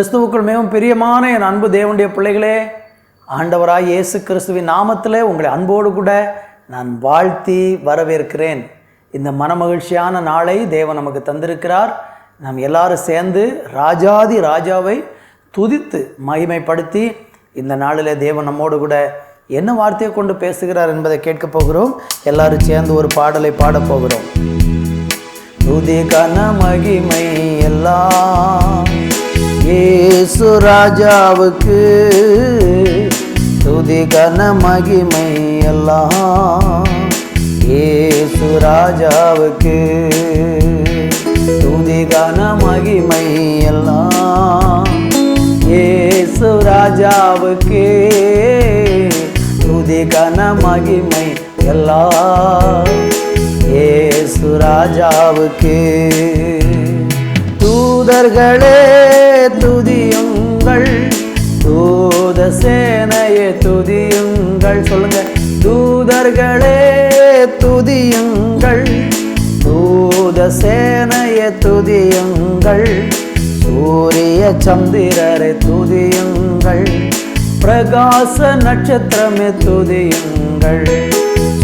கிறிஸ்துவுக்குள் மிகவும் பிரியமான என் அன்பு தேவனுடைய பிள்ளைகளே, ஆண்டவராய் இயேசு கிறிஸ்துவின் நாமத்தில் உங்களை அன்போடு கூட நான் வாழ்த்தி வரவேற்கிறேன். இந்த மனமகிழ்ச்சியான நாளை தேவன் நமக்கு தந்திருக்கிறார். நாம் எல்லாரும் சேர்ந்து ராஜாதி ராஜாவை துதித்து மகிமைப்படுத்தி இந்த நாளில் தேவன் நம்மோடு கூட என்ன வார்த்தையை கொண்டு பேசுகிறார் என்பதை கேட்க போகிறோம். எல்லாரும் சேர்ந்து ஒரு பாடலை பாடப் போகிறோம். துதி கன மகிமை எல்லாம் இயேசு ராஜாவுக்கு, துதி கன மகிமை எல்லாம் இயேசு ராஜாவுக்கு, துதி கன மகிமை எல்லாம் இயேசு ராஜாவுக்கு, துதி கன மகிமை எல்லாம் இயேசு ராஜாவுக்கு. தூதர்களே துதியுங்கள், தூத சேனையே துதியுங்கள். சொல்லுங்க, தூதர்களே துதியுங்கள், தூத சேனையே துதியுங்கள், சூரிய சந்திரரை துதியுங்கள், பிரகாச நட்சத்திரமே துதியுங்கள்,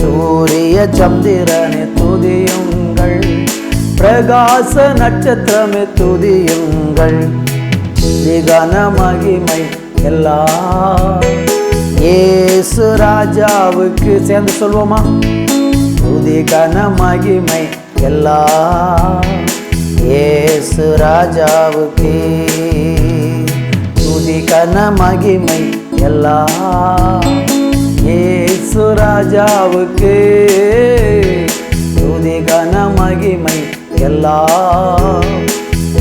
சூரிய சந்திரனை துதியுங்கள், பிரகாச நட்சத்திரமே துதியுங்கள், திகன மகிமை எல்லாம் இயேசு ராஜாவுக்கு. சேர்ந்து சொல்வோமா? துதிகன மகிமை எல்லாம் இயேசு ராஜாவுக்கு, துதிகன மகிமை எல்லாம் இயேசு ராஜாவுக்கு, துதிகன மகிமை எல்லாம்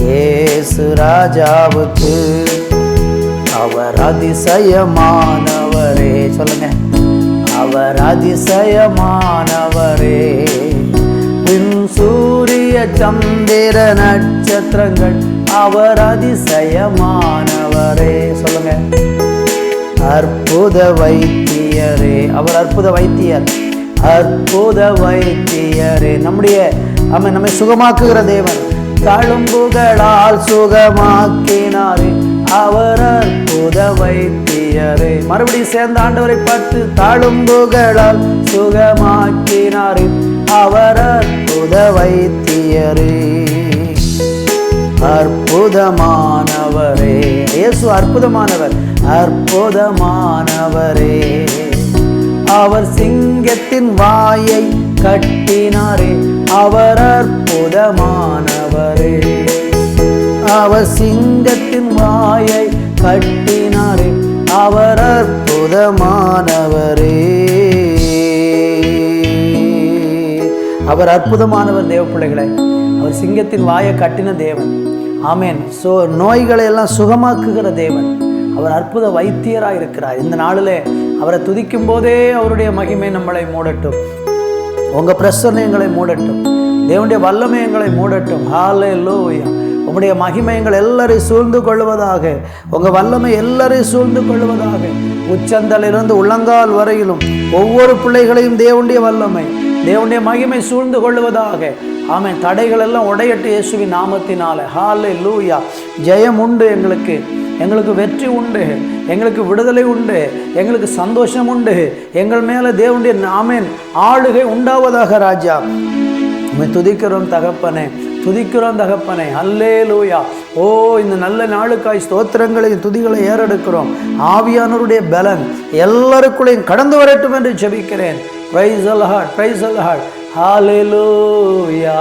இயேசு ராஜாவுக்கு. அவர் அதிசயமானவரே. சொல்லுங்க, அவர் அதிசயமானவரே, விண் சூரிய சந்திர நட்சத்திரங்கள் அவர் அதிசயமானவரே. சொல்லுங்க, அற்புத வைத்தியரே. அவர் அற்புத வைத்தியர், அற்புத வைத்தியரே. நம்மை சுகமாக்குகிற தேவன், தழும்புகளால் சுகமாக்கினாரே அவர் அற்புத வைத்தியரே. மறுபடியும் சேர்ந்த ஆண்டவரை பார்த்து, தழும்புகளால் சுகமாக்கினாரே அவர் அற்புத வைத்தியரே. அற்புதமானவரே, இயேசு அற்புதமானவர், அற்புதமானவரே. அவர் சிங்கத்தின் வாயை கட்டினாரே அவர் அற்புதமானவரே, அவர் சிங்கத்தின் வாயை கட்டினாரே அவர் அற்புதமானவரே. அவர் அற்புதமானவர் தேவ பிள்ளைகளை. அவர் சிங்கத்தின் வாயை கட்டின தேவன். ஆமேன். நோய்களை எல்லாம் சுகமாக்குகிற தேவன். அவர் அற்புத வைத்தியராக இருக்கிறார். இந்த நாளிலே அவரை துதிக்கும் போதே அவருடைய மகிமை நம்மளை மூடட்டும். உங்கள் பிரசன்னம் எங்களை மூடட்டும். தேவனுடைய வல்லமை எங்களை மூடட்டும். ஹல்லேலூயா. உங்களுடைய மகிமை எங்கள் எல்லாரையும் சூழ்ந்து கொள்வதாக. உங்கள் வல்லமை எல்லாரையும் சூழ்ந்து கொள்வதாக. உச்சந்தலிருந்து உள்ளங்கால் வரையிலும் ஒவ்வொரு பிள்ளைகளையும் தேவனுடைய வல்லமை, தேவனுடைய மகிமை சூழ்ந்து கொள்வதாக. ஆமென். தடைகள் எல்லாம் உடையட்டு இயேசுவின் நாமத்தினால. ஹல்லேலூயா. ஜெயம் உண்டு, எங்களுக்கு வெற்றி உண்டு, எங்களுக்கு விடுதலை உண்டு, எங்களுக்கு சந்தோஷம் உண்டு. எங்கள் மேலே தேவனுடைய ஆமென் ஆளுகை உண்டாவதாக. ராஜா, உம்மை துதிக்கிறோம் தகப்பனே, துதிக்கிறோம் தகப்பனே. அல்லேலூயா. ஓ, இந்த நல்ல நாளுக்காய் ஸ்தோத்திரங்களையும் துதிகளை ஏறெடுக்கிறோம். ஆவியானவருடைய பலன் எல்லாருக்குள்ளையும் கடந்து வரட்டும் என்று ஜெபிக்கிறேன். Praise the Lord, praise the Lord. Hallelujah.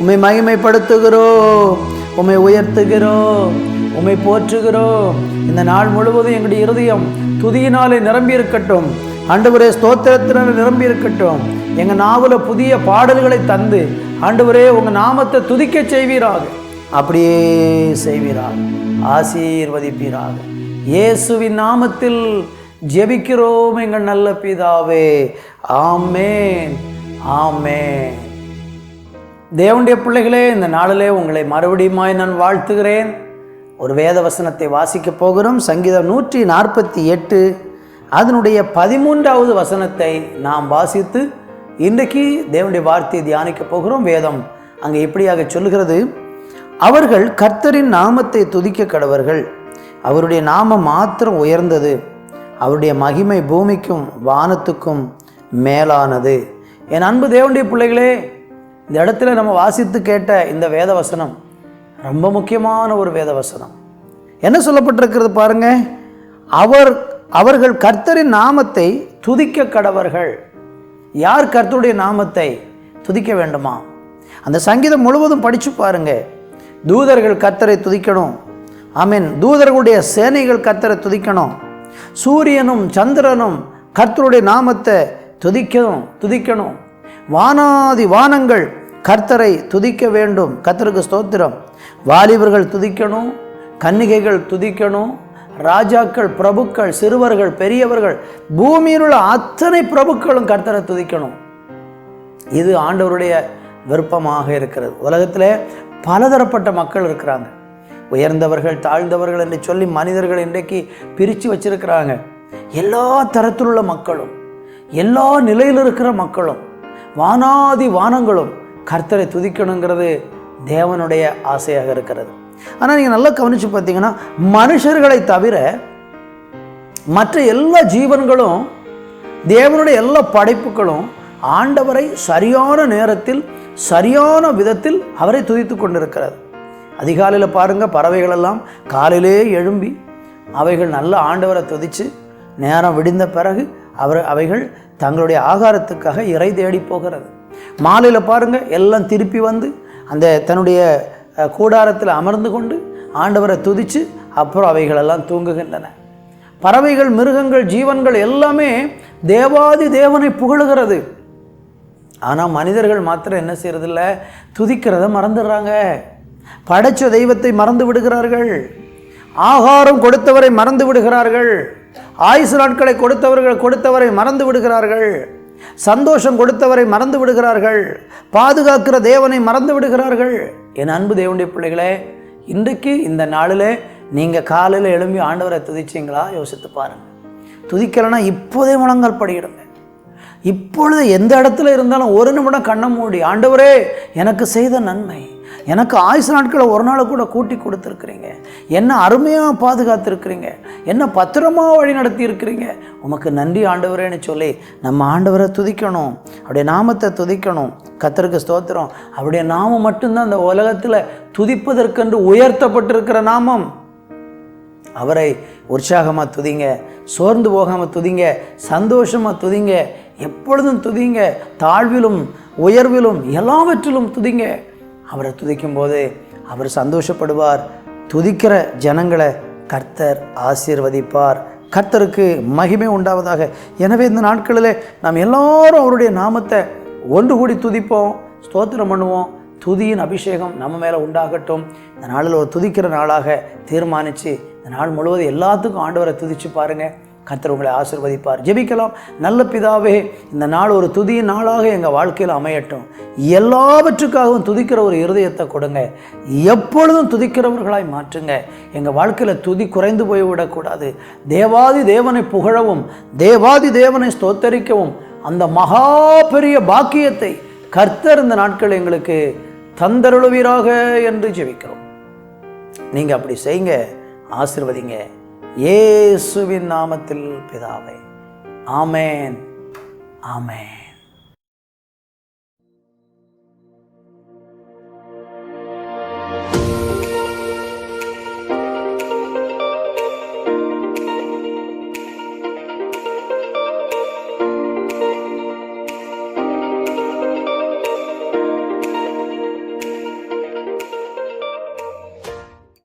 உம்மை மகிமைப்படுத்துகிறோம், உம்மை உயர்த்துகிறோம், உம்மை போற்றுகிறோம். இந்த நாள் முழுவதும் எங்களுடைய இருதயம் துதியினாலே நிரம்பி இருக்கட்டும். ஆண்டவரே, ஸ்தோத்திரத்தினாலே நிரம்பி இருக்கட்டும். எங்கள் நாவல புதிய பாடல்களை தந்து ஆண்டவரே உங்கள் நாமத்தை துதிக்க செய்வீராக. அப்படியே செய்வீராக, ஆசீர்வதிப்பீராக. இயேசுவின் நாமத்தில் ஜெபிக்கிறோம் எங்கள் நல்ல பிதாவே. ஆமேன், ஆமேன். தேவனுடைய பிள்ளைகளே, இந்த நாளிலே உங்களை மறுபடியுமாய் நான் வாழ்த்துகிறேன். ஒரு வேத வசனத்தை வாசிக்க போகிறோம். சங்கீதம் 148 அதனுடைய 13வது வசனத்தை நாம் வாசித்து இன்றைக்கு தேவனுடைய வார்த்தையை தியானிக்க போகிறோம். வேதம் அங்கே எப்படியாக சொல்லுகிறது? அவர்கள் கர்த்தரின் நாமத்தை துதிக்க கடவர்கள். அவருடைய நாமம் மாத்திரம் உயர்ந்தது, அவருடைய மகிமை பூமிக்கும் வானத்துக்கும் மேலானது. என் அன்பு தேவனுடைய பிள்ளைகளே, இந்த இடத்துல நம்ம வாசித்து கேட்ட இந்த வேத வசனம் ரொம்ப முக்கியமான ஒரு வேத வசனம். என்ன சொல்லப்பட்டிருக்கிறது பாருங்க, அவர்கள் கர்த்தரின் நாமத்தை துதிக்க கடவர்கள். யார் கர்த்தருடைய நாமத்தை துதிக்க வேண்டுமா? அந்த சங்கீதம் முழுவதும் படிச்சு பாருங்க. தூதர்கள் கர்த்தரை துதிக்கணும். ஆமென். தூதர்களுடைய சேனைகள் கர்த்தரை துதிக்கணும். சூரியனும் சந்திரனும் கர்த்தருடைய நாமத்தை துதிக்கணும். வானாதி வானங்கள் கர்த்தரை துதிக்க வேண்டும். கர்த்தருக்கு ஸ்தோத்திரம். வாலிபர்கள் துதிக்கணும், கன்னிகைகள் துதிக்கணும், ராஜாக்கள், பிரபுக்கள், சிறுவர்கள், பெரியவர்கள், பூமியில் உள்ள அத்தனை பிரபுக்களும் கர்த்தரை துதிக்கணும். இது ஆண்டவருடைய விருப்பமாக இருக்கிறது. உலகத்தில் பலதரப்பட்ட மக்கள் இருக்கிறாங்க. உயர்ந்தவர்கள், தாழ்ந்தவர்கள் என்று சொல்லி மனிதர்கள் இன்றைக்கு பிரித்து வச்சிருக்கிறாங்க. எல்லா தரத்தில் உள்ள மக்களும், எல்லா நிலையில் இருக்கிற மக்களும், வானாதி வானங்களும் கர்த்தரை துதிக்கணுங்கிறது தேவனுடைய ஆசையாக இருக்கிறது. ஆனால் நீங்கள் நல்லா கவனித்து பார்த்தீங்கன்னா, மனுஷர்களை தவிர மற்ற எல்லா ஜீவன்களும், தேவனுடைய எல்லா படைப்புகளும் ஆண்டவரை சரியான நேரத்தில் சரியான விதத்தில் அவரை துதித்து கொண்டிருக்கிறது. அதிகாலையில் பாருங்கள், பறவைகளெல்லாம் காலையிலே எழும்பி அவைகள் நல்ல ஆண்டவரை துதித்து நேரம் விடிந்த பிறகு அவைகள் தங்களுடைய ஆகாரத்துக்காக இறை தேடி போகிறது. மாலையில் பாருங்கள், எல்லாம் திருப்பி வந்து அந்த தன்னுடைய கூடாரத்தில் அமர்ந்து கொண்டு ஆண்டவரை துதித்து அப்புறம் அவைகளெல்லாம் தூங்குகின்றன. பறவைகள், மிருகங்கள், ஜீவன்கள் எல்லாமே தேவாதி தேவனை புகழுகிறது. ஆனால் மனிதர்கள் மாத்திரம் என்ன செய்யறதில்ல, துதிக்கிறத மறந்துடுறாங்க. படைச்ச தெய்வத்தை மறந்து விடுகிறார்கள். ஆகாரம் கொடுத்தவரை மறந்து விடுகிறார்கள். ஆயுசு நாட்களை கொடுத்தவரை மறந்து விடுகிறார்கள். சந்தோஷம் கொடுத்தவரை மறந்து விடுகிறார்கள். பாதுகாக்கிற தேவனை மறந்து விடுகிறார்கள். என் அன்பு தேவனுடைய பிள்ளைகளே, இன்றைக்கு இந்த நாளில் நீங்கள் காலையில் எழும்பி ஆண்டவரை துதிச்சிங்களா? யோசித்து பாருங்கள். துதிக்கலைன்னா இப்போதே முழங்கால் படியிடுங்க. இப்பொழுது எந்த இடத்துல இருந்தாலும் ஒரு நிமிடம் கண்ணை மூடி, ஆண்டவரே எனக்கு செய்த நன்மை, எனக்கு ஆயுசு நாட்களை ஒரு நாளை கூட கூட்டி கொடுத்துருக்குறீங்க, என்ன அருமையாக பாதுகாத்துருக்குறீங்க, என்ன பத்திரமாக வழி நடத்தி இருக்கிறீங்க, உமக்கு நன்றி ஆண்டவரேன்னு சொல்லி நம்ம ஆண்டவரை துதிக்கணும். அவருடைய நாமத்தை துதிக்கணும். கர்த்தருக்கு ஸ்தோத்திரம். அவருடைய நாமம் மட்டும்தான் அந்த உலகத்தில் துதிப்பதற்கென்று உயர்த்தப்பட்டிருக்கிற நாமம். அவரை உற்சாகமாக துதிங்க, சோர்ந்து போகாமல் துதிங்க, சந்தோஷமாக துதிங்க, எப்பொழுதும் துதிங்க, தாழ்விலும் உயர்விலும் எல்லாவற்றிலும் துதிங்க. அவரை துதிக்கும் போது அவர் சந்தோஷப்படுவார். துதிக்கிற ஜனங்களை கர்த்தர் ஆசீர்வதிப்பார். கர்த்தருக்கு மகிமை உண்டாவதாக. எனவே இந்த நாட்களில் நாம் எல்லாரும் அவருடைய நாமத்தை ஒன்று கூடி துதிப்போம், ஸ்தோத்திரம் பண்ணுவோம். துதியின் அபிஷேகம் நம்ம மேலே உண்டாகட்டும். இந்த நாளில் ஒரு துதிக்கிற நாளாக தீர்மானித்து இந்த நாள் முழுவதும் எல்லாத்துக்கும் ஆண்டவரை துதித்து பாருங்கள். கர்த்தர் உங்களை ஆசீர்வதிப்பார். ஜெபிக்கலாம். நல்ல பிதாவே, இந்த நாள் ஒரு துதியின் நாளாக எங்கள் வாழ்க்கையில் அமையட்டும். எல்லாவற்றுக்காகவும் துதிக்கிற ஒரு இருதயத்தை கொடுங்க. எப்பொழுதும் துதிக்கிறவர்களாய் மாற்றுங்க. எங்கள் வாழ்க்கையில் துதி குறைந்து போய்விடக்கூடாது. தேவாதி தேவனை புகழவும், தேவாதி தேவனை ஸ்தோத்தரிக்கவும் அந்த மகா பெரிய பாக்கியத்தை கர்த்தர் இந்த நாட்கள் எங்களுக்கு தந்தருளுவீராக என்று ஜெபிக்கிறோம். நீங்கள் அப்படி செய்யுங்க, ஆசீர்வதிங்க. இயேசுவின் நாமத்தில் பிதாவே, ஆமென், ஆமென்.